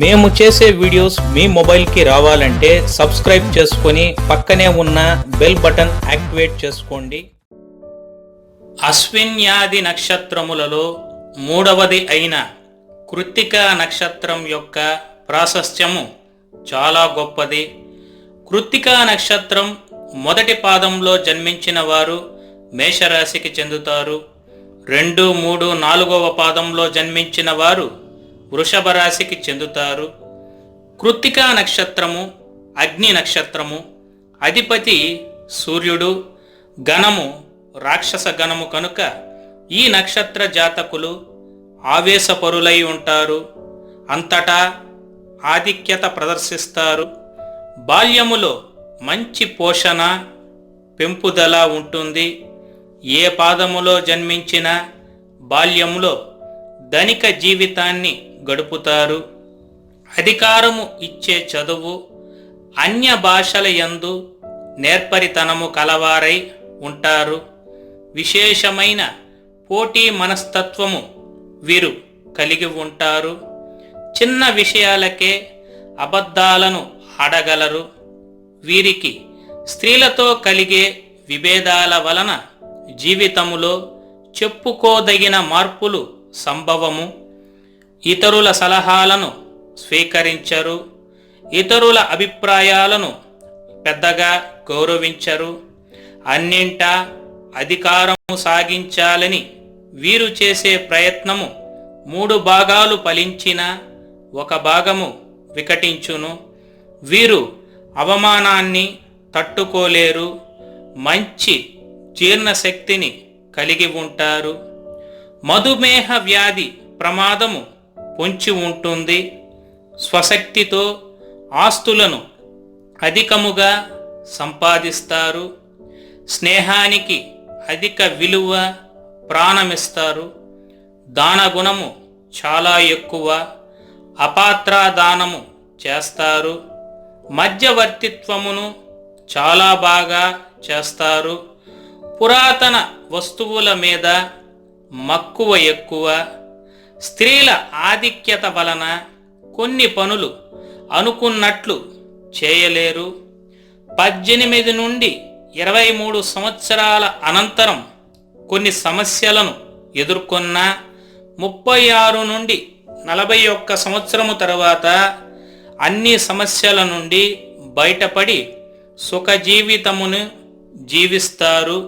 మేము చేసే వీడియోస్ మీ మొబైల్కి రావాలంటే సబ్స్క్రైబ్ చేసుకొని పక్కనే ఉన్న బెల్ బటన్ యాక్టివేట్ చేసుకోండి. అశ్విన్యాది నక్షత్రములలో మూడవది అయిన కృత్తికా నక్షత్రం యొక్క ప్రాశస్త్యము చాలా గొప్పది. కృత్తికా నక్షత్రం మొదటి పాదంలో జన్మించిన వారు మేషరాశికి చెందుతారు. 2, 3, 4వ పాదంలో జన్మించిన వారు వృషభ రాశికి చెందుతారు. కృత్తికా నక్షత్రము అగ్ని నక్షత్రము, అధిపతి సూర్యుడు, గణము రాక్షస గణము కనుక ఈ నక్షత్ర జాతకులు ఆవేశపరులై ఉంటారు. అంతటా ఆధిక్యత ప్రదర్శిస్తారు. బాల్యములో మంచి పోషణ పెంపుదల ఉంటుంది. ఏ పాదములో జన్మించిన బాల్యములో ధనిక జీవితాన్ని గడుపుతారు. అధికారము ఇచ్చే చదువు, అన్య భాషల యందు నేర్పరితనము కలవారై ఉంటారు. విశేషమైన పోటీ మనస్తత్వము వీరు కలిగి ఉంటారు. చిన్న విషయాలకే అబద్ధాలను ఆడగలరు. వీరికి స్త్రీలతో కలిగే విభేదాల వలన జీవితములో చెప్పుకోదగిన మార్పులు సంభవము. ఇతరుల సలహాలను స్వీకరించరు. ఇతరుల అభిప్రాయాలను పెద్దగా గౌరవించరు. అన్నింటా అధికారము సాగించాలని వీరు చేసే ప్రయత్నము 3 భాగాలు ఫలించిన 1 భాగము వికటించును. వీరు అవమానాన్ని తట్టుకోలేరు. మంచి జీర్ణశక్తిని కలిగి ఉంటారు. మధుమేహ వ్యాధి ప్రమాదము పొంచి ఉంటుంది. స్వశక్తితో ఆస్తులను అధికముగా సంపాదిస్తారు. స్నేహానికి అధిక విలువ ప్రాణమిస్తారు. దానగుణము చాలా ఎక్కువ. అపాత్రాదానము చేస్తారు. మధ్యవర్తిత్వమును చాలా బాగా చేస్తారు. పురాతన వస్తువుల మీద మక్కువ ఎక్కువ. స్త్రీల ఆధిక్యత వలన కొన్ని పనులు అనుకున్నట్లు చేయలేరు. 18 నుండి 23 సంవత్సరాల అనంతరం కొన్ని సమస్యలను ఎదుర్కొన్న 36 నుండి 41 సంవత్సరము తర్వాత అన్ని సమస్యల నుండి బయటపడి సుఖ జీవితమును జీవిస్తారు.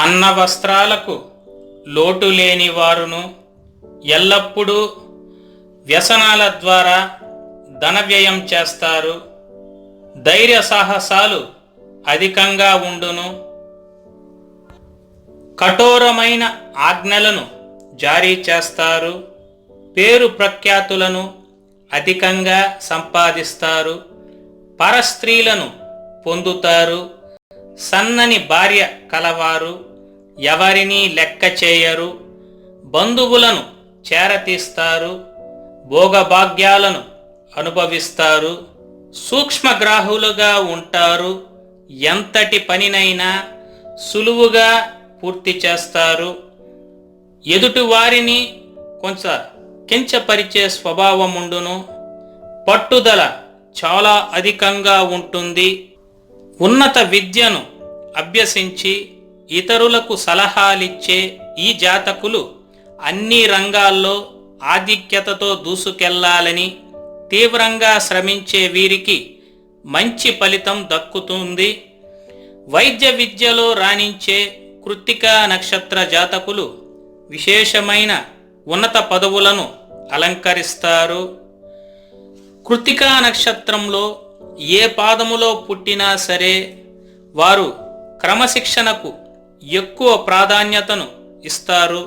అన్న వస్త్రాలకు లోటు లేని వారును, ఎల్లప్పుడూ వ్యసనాల ద్వారా ధన వ్యయం చేస్తారు. ధైర్య సాహసాలు అధికంగా ఉండును. కఠోరమైన ఆజ్ఞలను జారీ చేస్తారు. పేరు ప్రఖ్యాతులను అధికంగా సంపాదిస్తారు. పరస్త్రీలను పొందుతారు. సన్నని భార్య కలవారు. ఎవరినీ లెక్క చేయరు. బంధువులను చేరతీస్తారు. భోగభాగ్యాలను అనుభవిస్తారు. సూక్ష్మగ్రాహులుగా ఉంటారు. ఎంతటి పనినైనా సులువుగా పూర్తి చేస్తారు. ఎదుటివారిని కొంచెం కించపరిచే స్వభావముండును. పట్టుదల చాలా అధికంగా ఉంటుంది. ఉన్నత విద్యను అభ్యసించి ఇతరులకు సలహాలిచ్చే ఈ జాతకులు అన్ని రంగాల్లో ఆధిక్యతతో దూసుకెళ్లాలని తీవ్రంగా శ్రమించే వీరికి మంచి ఫలితం దక్కుతుంది. వైద్య విద్యలో రాణించే కృత్తికా నక్షత్ర జాతకులు విశేషమైన ఉన్నత పదవులను అలంకరిస్తారు. కృత్తికా నక్షత్రంలో ఏ పాదములో పుట్టినా సరే వారు క్రమశిక్షణకు ఎక్కువ ప్రాధాన్యతను ఇస్తారు.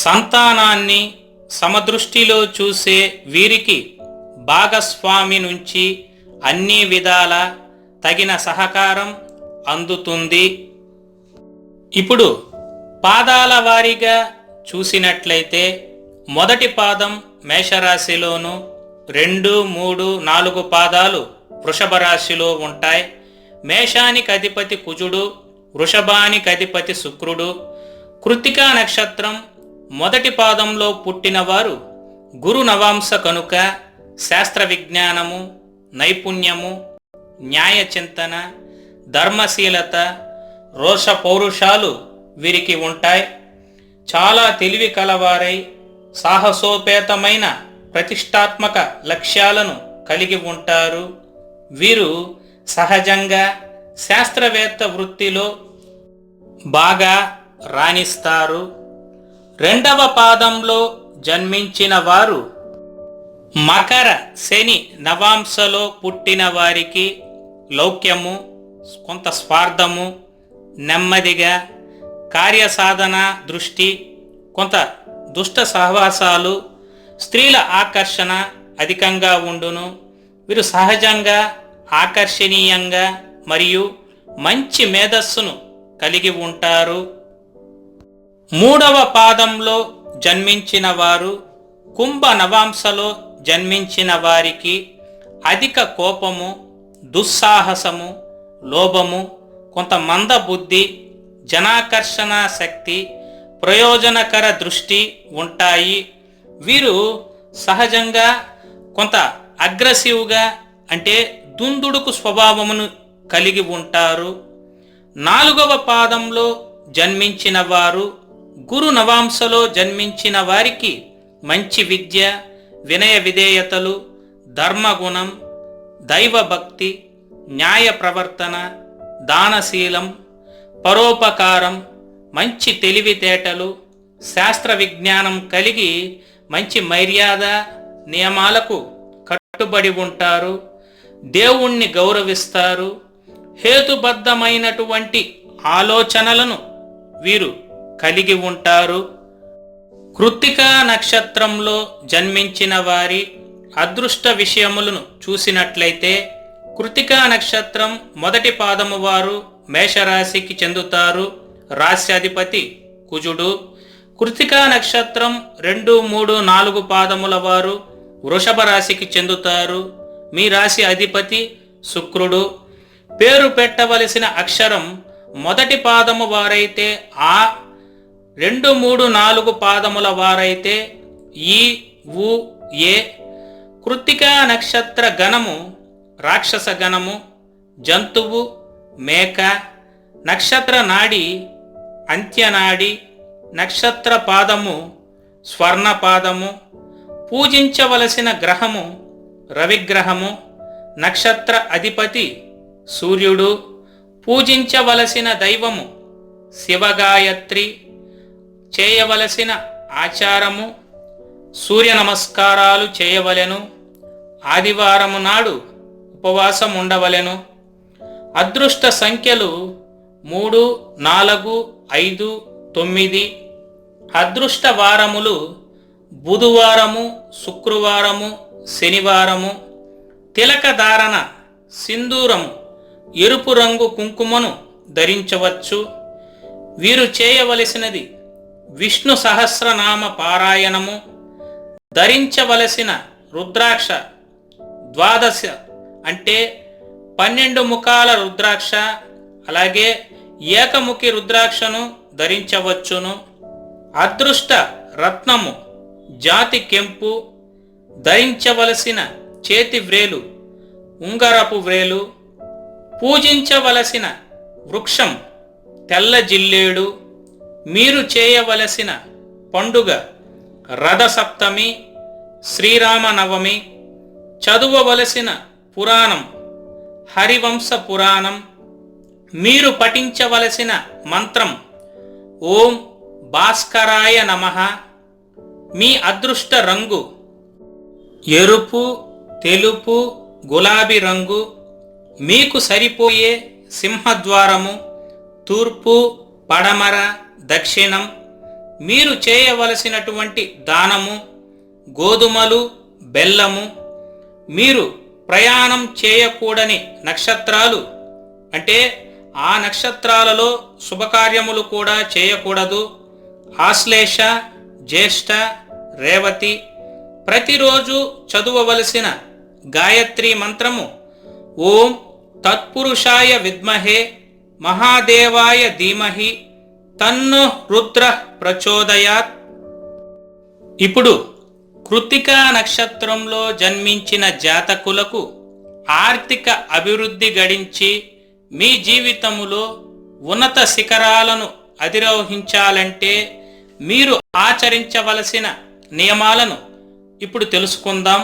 సంతానాన్ని సమదృష్టిలో చూసే వీరికి భాగస్వామి నుంచి అన్ని విధాల తగిన సహకారం అందుతుంది. ఇప్పుడు పాదాల వారీగా చూసినట్లయితే మొదటి పాదం మేషరాశిలోను, 2, 3, 4 పాదాలు వృషభ రాశిలో ఉంటాయి. మేషానికి అధిపతి కుజుడు, వృషభానికి అధిపతి శుక్రుడు. కృత్తికా నక్షత్రం మొదటి పాదంలో పుట్టినవారు గురు నవాంశ కనుక శాస్త్ర విజ్ఞానము, నైపుణ్యము, న్యాయ చింతన, ధర్మశీలత, రోష పౌరుషాలు వీరికి ఉంటాయి. చాలా తెలివి కలవారై సాహసోపేతమైన ప్రతిష్టాత్మక లక్ష్యాలను కలిగి ఉంటారు. వీరు సహజంగా శాస్త్రవేత్త వృత్తిలో బాగా రాణిస్తారు. రెండవ పాదంలో జన్మించిన వారు మకర శని నవాంశలో పుట్టిన వారికి లౌక్యము, కొంత స్వార్థము, నెమ్మదిగా కార్యసాధన దృష్టి, కొంత దుష్ట సహవాసాలు, స్త్రీల ఆకర్షణ అధికంగా ఉండును. వీరు సహజంగా ఆకర్షణీయంగా మరియు మంచి మేధస్సును కలిగి ఉంటారు. మూడవ పాదంలో జన్మించిన వారు కుంభ నవాంశలో జన్మించిన వారికి అధిక కోపము, దుస్సాహసము, లోభము, కొంత మందబుద్ధి, జనాకర్షణ శక్తి, ప్రయోజనకర దృష్టి ఉంటాయి. వీరు సహజంగా కొంత అగ్రెసివ్గా అంటే దుందుడుకు స్వభావమును కలిగి ఉంటారు. నాలుగవ పాదంలో జన్మించిన వారు గురు నవాంశలో జన్మించిన వారికి మంచి విద్య, వినయ విధేయతలు, ధర్మగుణం, దైవభక్తి, న్యాయ ప్రవర్తన, దానశీలం, పరోపకారం, మంచి తెలివితేటలు, శాస్త్ర విజ్ఞానం కలిగి మంచి మర్యాద నియమాలకు కట్టుబడి ఉంటారు. దేవుణ్ణి గౌరవిస్తారు. హేతుబద్ధమైనటువంటి ఆలోచనలను వీరు కలిగి ఉంటారు. కృత్తికా నక్షత్రంలో జన్మించిన వారి అదృష్ట విషయములను చూసినట్లయితే కృత్తికా నక్షత్రం మొదటి పాదము వారు మేషరాశికి చెందుతారు. రాశ్యాధిపతి కుజుడు. కృత్తికా నక్షత్రం 2, 3, 4 పాదముల వారు వృషభ రాశికి చెందుతారు. మీ రాశి అధిపతి శుక్రుడు. పేరు పెట్టవలసిన అక్షరం మొదటి పాదము వారైతే ఆ, 2, 3, 4 పాదముల వారైతే ఈ, ఉ, ఏ. కృత్తికా నక్షత్ర గణము రాక్షస గణము, జంతువు మేక. నక్షత్ర నాడి అంత్యనాడి. నక్షత్ర పాదము స్వర్ణపాదము. పూజించవలసిన గ్రహము రవిగ్రహము. నక్షత్ర అధిపతి సూర్యుడు. పూజించవలసిన దైవము శివగాయత్రి. చేయవలసిన ఆచారము సూర్య నమస్కారాలు చేయవలెను. ఆదివారము నాడు ఉపవాసం ఉండవలెను. అదృష్ట సంఖ్యలు 3, 4, 5, 9. అదృష్ట వారములు బుధవారము, శుక్రవారము, శనివారము. తిలక ధారణ సింధూరము, ఎరుపు రంగు కుంకుమను ధరించవచ్చు. వీరు చేయవలసినది విష్ణు సహస్రనామ పారాయణము. ధరించవలసిన రుద్రాక్ష 12 అంటే 12 ముఖాల రుద్రాక్ష, అలాగే ఏకముఖి రుద్రాక్షను ధరించవచ్చును. అదృష్ట రత్నము జాతి కెంపు. ధరించవలసిన చేతి వ్రేలు ఉంగరపు వ్రేలు. పూజించవలసిన వృక్షం తెల్ల జిల్లేడు. మీరు చేయవలసిన పండుగ రథసప్తమి, శ్రీరామనవమి. చదువవలసిన పురాణం హరివంశ పురాణం. మీరు పఠించవలసిన మంత్రం ఓం భాస్కరాయ నమః. మీ అదృష్ట రంగు ఎరుపు, తెలుపు, గులాబీ రంగు. మీకు సరిపోయే సింహద్వారము తూర్పు, పడమర, దక్షిణం. మీరు చేయవలసినటువంటి దానము గోధుమలు, బెల్లము. మీరు ప్రయాణం చేయకూడని నక్షత్రాలు అంటే ఆ నక్షత్రాలలో శుభకార్యములు కూడా చేయకూడదు. ఆశ్లేష, జ్యేష్ఠ, రేవతి. ప్రతిరోజు చదువవలసిన గాయత్రి మంత్రము ఓం తత్పురుషాయ విద్మహే మహాదేవాయ ధీమహి తన్నో రుద్ర ప్రచోదయాత్. ఇప్పుడు కృత్తికా నక్షత్రంలో జన్మించిన జాతకులకు ఆర్థిక అభివృద్ధి గడించి మీ జీవితములో ఉన్నత శిఖరాలను అధిరోహించాలంటే మీరు ఆచరించవలసిన నియమాలను ఇప్పుడు తెలుసుకుందాం.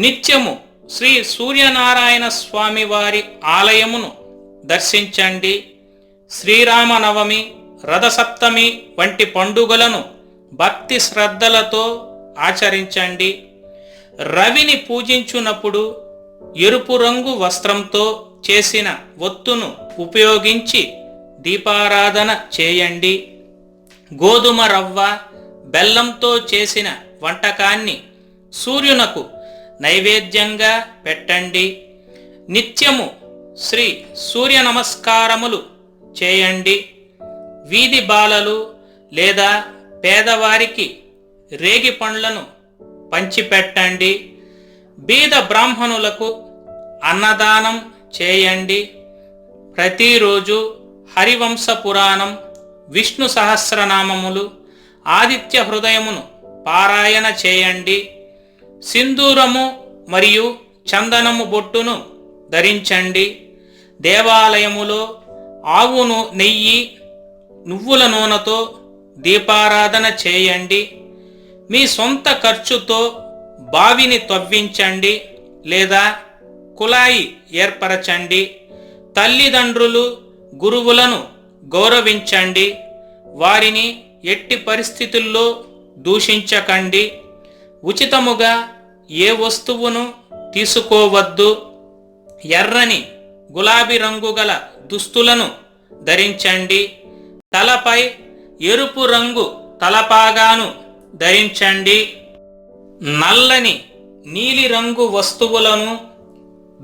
నిత్యము శ్రీ సూర్యనారాయణ స్వామి వారి ఆలయమును దర్శించండి. శ్రీరామనవమి, రథసప్తమి వంటి పండుగలను భక్తి శ్రద్ధలతో ఆచరించండి. రవిని పూజించున్నప్పుడు ఎరుపు రంగు వస్త్రంతో చేసిన ఒత్తును ఉపయోగించి దీపారాధన చేయండి. గోధుమ రవ్వ, బెల్లంతో చేసిన వంటకాన్ని సూర్యునకు నైవేద్యంగా పెట్టండి. నిత్యము శ్రీ సూర్య నమస్కారములు చేయండి. వీధి బాలలు లేదా పేదవారికి రేగి పండ్లను పంచిపెట్టండి. బీద బ్రాహ్మణులకు అన్నదానం చేయండి. ప్రతిరోజు హరివంశ పురాణం, విష్ణు సహస్రనామములు, ఆదిత్య హృదయమును పారాయణ చేయండి. సింధూరము మరియు చందనము బొట్టును ధరించండి. దేవాలయములో ఆవును నెయ్యి, నువ్వుల నూనెతో దీపారాధన చేయండి. మీ సొంత ఖర్చుతో బావిని తవ్వించండి లేదా కుళాయి ఏర్పరచండి. తల్లిదండ్రులు, గురువులను గౌరవించండి. వారిని ఎట్టి పరిస్థితుల్లో దూషించకండి. ఉచితముగా ఏ వస్తువును తీసుకోవద్దు. ఎర్రని, గులాబీ రంగు గల దుస్తులను ధరించండి. తలపై ఎరుపు రంగు తలపాగాను ధరించండి. నల్లని, నీలిరంగు వస్తువులను,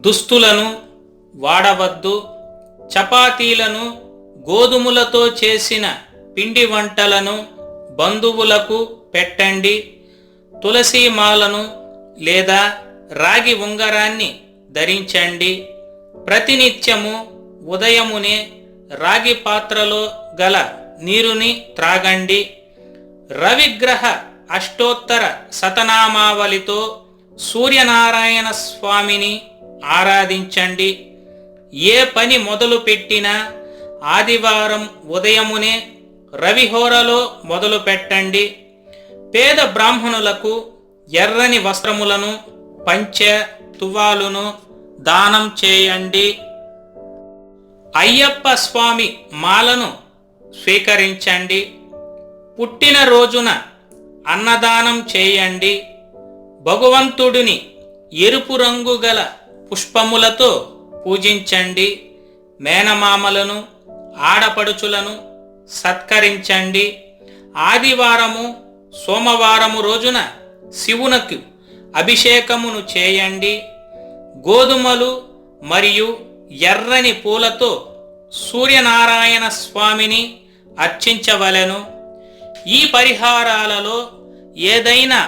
దుస్తులను వాడవద్దు. చపాతీలను, గోధుమలతో చేసిన పిండి వంటలను బంధువులకు పెట్టండి. తులసి మాలను లేదా రాగి ఉంగరాన్ని ధరించండి. ప్రతినిత్యము ఉదయమునే రాగి పాత్రలో గల నీరుని త్రాగండి. రవిగ్రహ అష్టోత్తర శతనామావళితో సూర్యనారాయణ స్వామిని ఆరాధించండి. ఏ పని మొదలు పెట్టినా ఆదివారం ఉదయమునే రవిహోరలో మొదలు పెట్టండి. పేద బ్రాహ్మణులకు ఎర్రని వస్త్రములను, పంచె, తువాలును దానం చేయండి. అయ్యప్ప స్వామి మాలను స్వీకరించండి. పుట్టిన రోజున అన్నదానం చేయండి. భగవంతుడిని ఎరుపు రంగు గల పుష్పములతో పూజించండి. మేనమామలను, ఆడపడుచులను సత్కరించండి. ఆదివారము, సోమవారము రోజున శివునకు అభిషేకమును చేయండి. గోధుమలు మరియు ఎర్రని పూలతో సూర్యనారాయణ స్వామిని అర్చించవలెను. ఈ పరిహారాలలో ఏదైనా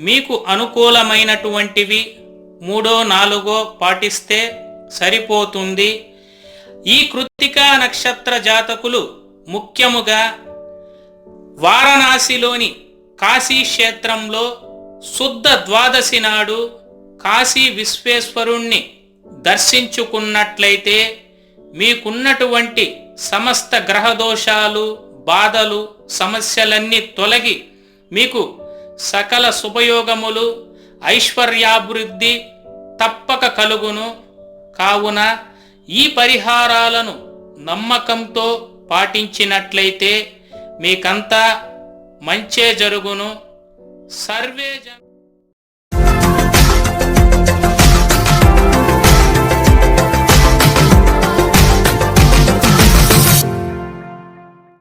మీకు అనుకూలమైనటువంటివి 3, 4 పాటిస్తే సరిపోతుంది. ఈ కృత్తికా నక్షత్ర జాతకులు ముఖ్యముగా వారణాసిలోని కాశీ క్షేత్రంలో శుద్ధ ద్వాదశి నాడు కాశీ విశ్వేశ్వరుణ్ణి దర్శించుకున్నట్లయితే మీకున్నటువంటి సమస్త గ్రహదోషాలు, బాధలు, సమస్యలన్నీ తొలగి మీకు సకల శుభయోగములు, ఐశ్వర్యాభివృద్ధి తప్పక కలుగును. కావున ఈ పరిహారాలను నమ్మకంతో పాటించినట్లయితే మీకంతా మంచే జరుగును. సర్వే జన